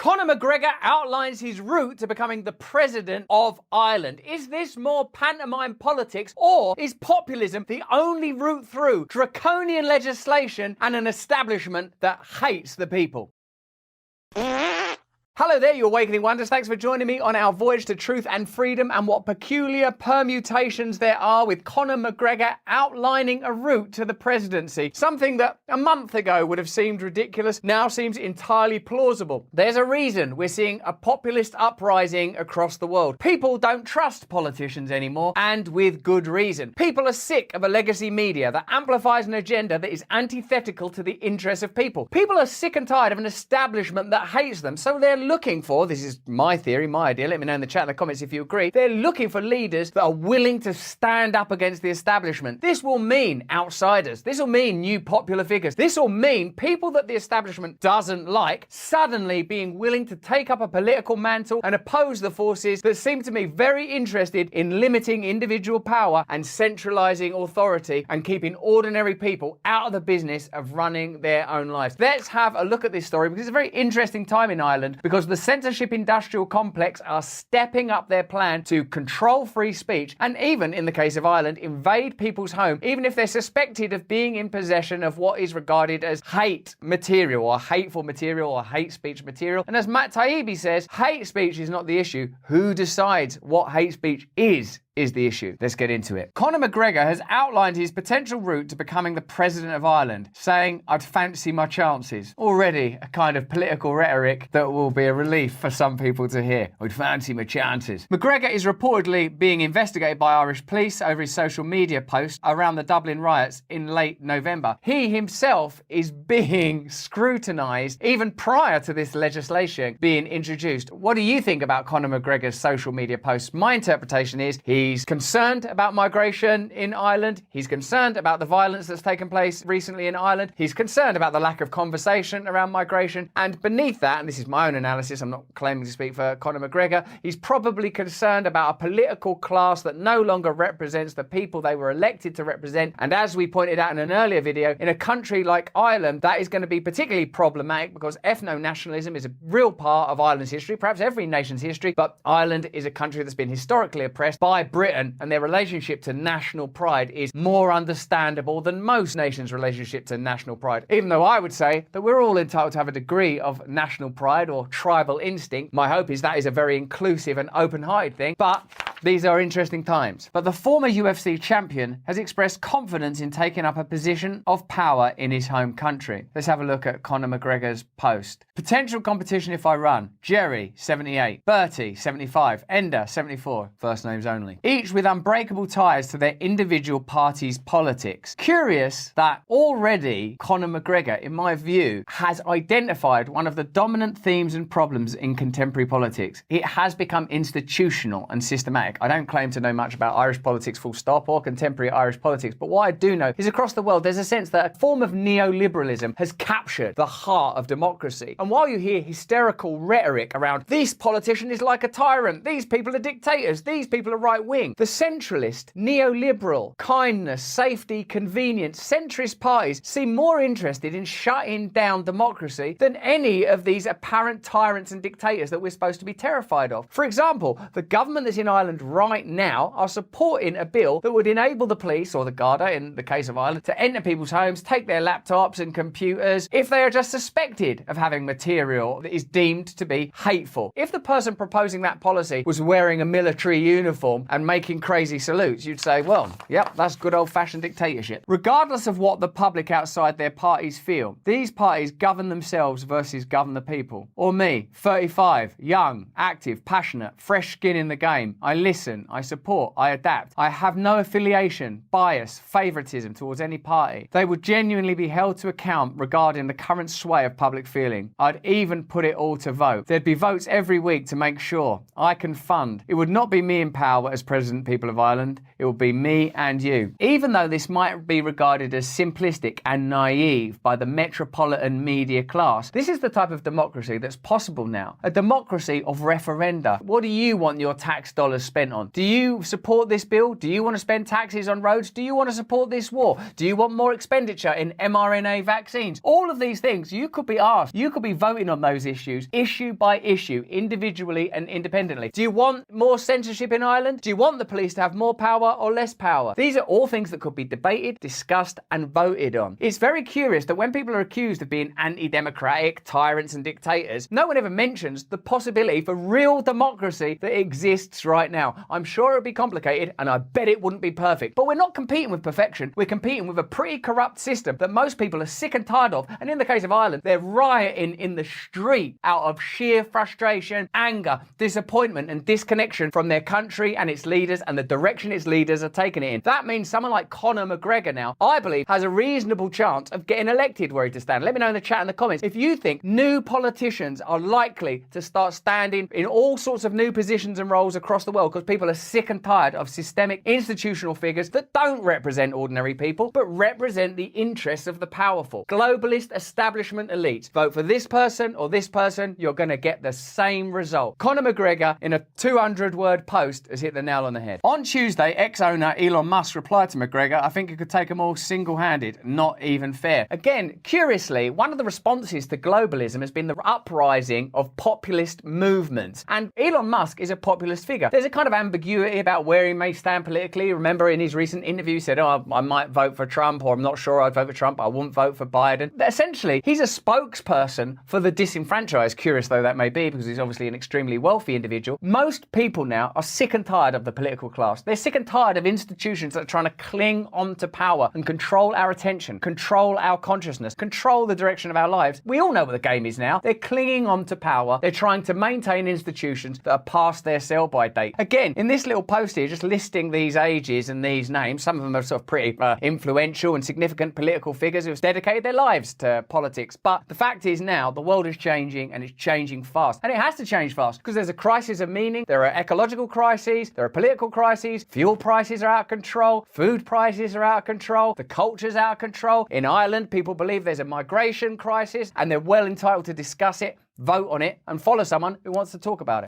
Conor McGregor outlines his route to becoming the president of Ireland. Is this more pantomime politics, or is populism the only route through draconian legislation and an establishment that hates the people? Hello there, you awakening wonders. Thanks for joining me on our voyage to truth and freedom, and what peculiar permutations there are with Conor McGregor outlining a route to the presidency. Something that a month ago would have seemed ridiculous now seems entirely plausible. There's a reason we're seeing a populist uprising across the world. People don't trust politicians anymore, and with good reason. People are sick of a legacy media that amplifies an agenda that is antithetical to the interests of people. People are sick and tired of an establishment that hates them, so they're looking for, this is my theory, my idea, let me know in the chat in the comments if you agree, they're looking for leaders that are willing to stand up against the establishment. This will mean outsiders. This will mean new popular figures. This will mean people that the establishment doesn't like suddenly being willing to take up a political mantle and oppose the forces that seem to me very interested in limiting individual power and centralizing authority and keeping ordinary people out of the business of running their own lives. Let's have a look at this story, because it's a very interesting time in Ireland, because the censorship industrial complex are stepping up their plan to control free speech and even, in the case of Ireland, invade people's home, even if they're suspected of being in possession of what is regarded as hate material or hateful material or hate speech material. And as Matt Taibbi says, hate speech is not the issue. Who decides what hate speech is the issue. Let's get into it. Conor McGregor has outlined his potential route to becoming the president of Ireland, saying, "I'd fancy my chances." Already a kind of political rhetoric that will be a relief for some people to hear. "I'd fancy my chances." McGregor is reportedly being investigated by Irish police over his social media posts around the Dublin riots in late November. He himself is being scrutinised even prior to this legislation being introduced. What do you think about Conor McGregor's social media posts? My interpretation is he's concerned about migration in Ireland. He's concerned about the violence that's taken place recently in Ireland. He's concerned about the lack of conversation around migration. And beneath that, and this is my own analysis, I'm not claiming to speak for Conor McGregor, he's probably concerned about a political class that no longer represents the people they were elected to represent. And as we pointed out in an earlier video, in a country like Ireland, that is going to be particularly problematic because ethno-nationalism is a real part of Ireland's history, perhaps every nation's history, but Ireland is a country that's been historically oppressed by Britain, and their relationship to national pride is more understandable than most nations' relationship to national pride. Even though I would say that we're all entitled to have a degree of national pride or tribal instinct, my hope is that is a very inclusive and open-hearted thing, but these are interesting times. But the former UFC champion has expressed confidence in taking up a position of power in his home country. Let's have a look at Conor McGregor's post. Potential competition if I run. Jerry, 78. Bertie, 75. Ender, 74. First names only. Each with unbreakable ties to their individual party's politics. Curious that already Conor McGregor, in my view, has identified one of the dominant themes and problems in contemporary politics. It has become institutional and systematic. I don't claim to know much about Irish politics full stop or contemporary Irish politics, but what I do know is across the world there's a sense that a form of neoliberalism has captured the heart of democracy. And while you hear hysterical rhetoric around this politician is like a tyrant, these people are dictators, these people are right-wing, the centralist, neoliberal, kindness, safety, convenience, centrist parties seem more interested in shutting down democracy than any of these apparent tyrants and dictators that we're supposed to be terrified of. For example, the government that's in Ireland right now are supporting a bill that would enable the police, or the Garda in the case of Ireland, to enter people's homes, take their laptops and computers if they are just suspected of having material that is deemed to be hateful. If the person proposing that policy was wearing a military uniform and making crazy salutes, you'd say, well, yep, that's good old-fashioned dictatorship. Regardless of what the public outside their parties feel, these parties govern themselves versus govern the people. Or me, 35, young, active, passionate, fresh skin in the game. I listen, I support, I adapt. I have no affiliation, bias, favoritism towards any party. They would genuinely be held to account regarding the current sway of public feeling. I'd even put it all to vote. There'd be votes every week to make sure I can fund. It would not be me in power as president, people of Ireland. It will be me and you. Even though this might be regarded as simplistic and naive by the metropolitan media class, this is the type of democracy that's possible now. A democracy of referenda. What do you want your tax dollars spent spent on? Do you support this bill? Do you want to spend taxes on roads? Do you want to support this war? Do you want more expenditure in mRNA vaccines? All of these things you could be asked. You could be voting on those issues, issue by issue, individually and independently. Do you want more censorship in Ireland? Do you want the police to have more power or less power? These are all things that could be debated, discussed and voted on. It's very curious that when people are accused of being anti-democratic, tyrants and dictators, no one ever mentions the possibility for real democracy that exists right now. I'm sure it would be complicated and I bet it wouldn't be perfect. But we're not competing with perfection. We're competing with a pretty corrupt system that most people are sick and tired of. And in the case of Ireland, they're rioting in the street out of sheer frustration, anger, disappointment and disconnection from their country and its leaders and the direction its leaders are taking it in. That means someone like Conor McGregor now, I believe, has a reasonable chance of getting elected where he to stand. Let me know in the chat in the comments if you think new politicians are likely to start standing in all sorts of new positions and roles across the world because people are sick and tired of systemic institutional figures that don't represent ordinary people but represent the interests of the powerful. Globalist establishment elites. Vote for this person or this person, you're going to get the same result. Conor McGregor, in a 200-word post, has hit the nail on the head. On Tuesday, ex-owner Elon Musk replied to McGregor, "I think you could take them all single-handed. Not even fair." Again, curiously, one of the responses to globalism has been the uprising of populist movements. And Elon Musk is a populist figure. There's a kind of ambiguity about where he may stand politically. Remember in his recent interview, he said, "Oh, I might vote for Trump," or "I'm not sure I'd vote for Trump, I wouldn't vote for Biden." Essentially, he's a spokesperson for the disenfranchised, curious though that may be, because he's obviously an extremely wealthy individual. Most people now are sick and tired of the political class. They're sick and tired of institutions that are trying to cling on to power and control our attention, control our consciousness, control the direction of our lives. We all know what the game is now. They're clinging on to power. They're trying to maintain institutions that are past their sell-by date. Again, in this little post here, just listing these ages and these names, some of them are sort of pretty influential and significant political figures who have dedicated their lives to politics. But the fact is now, the world is changing and it's changing fast. And it has to change fast because there's a crisis of meaning. There are ecological crises. There are political crises. Fuel prices are out of control. Food prices are out of control. The culture's out of control. In Ireland, people believe there's a migration crisis and they're well entitled to discuss it, vote on it, and follow someone who wants to talk about it.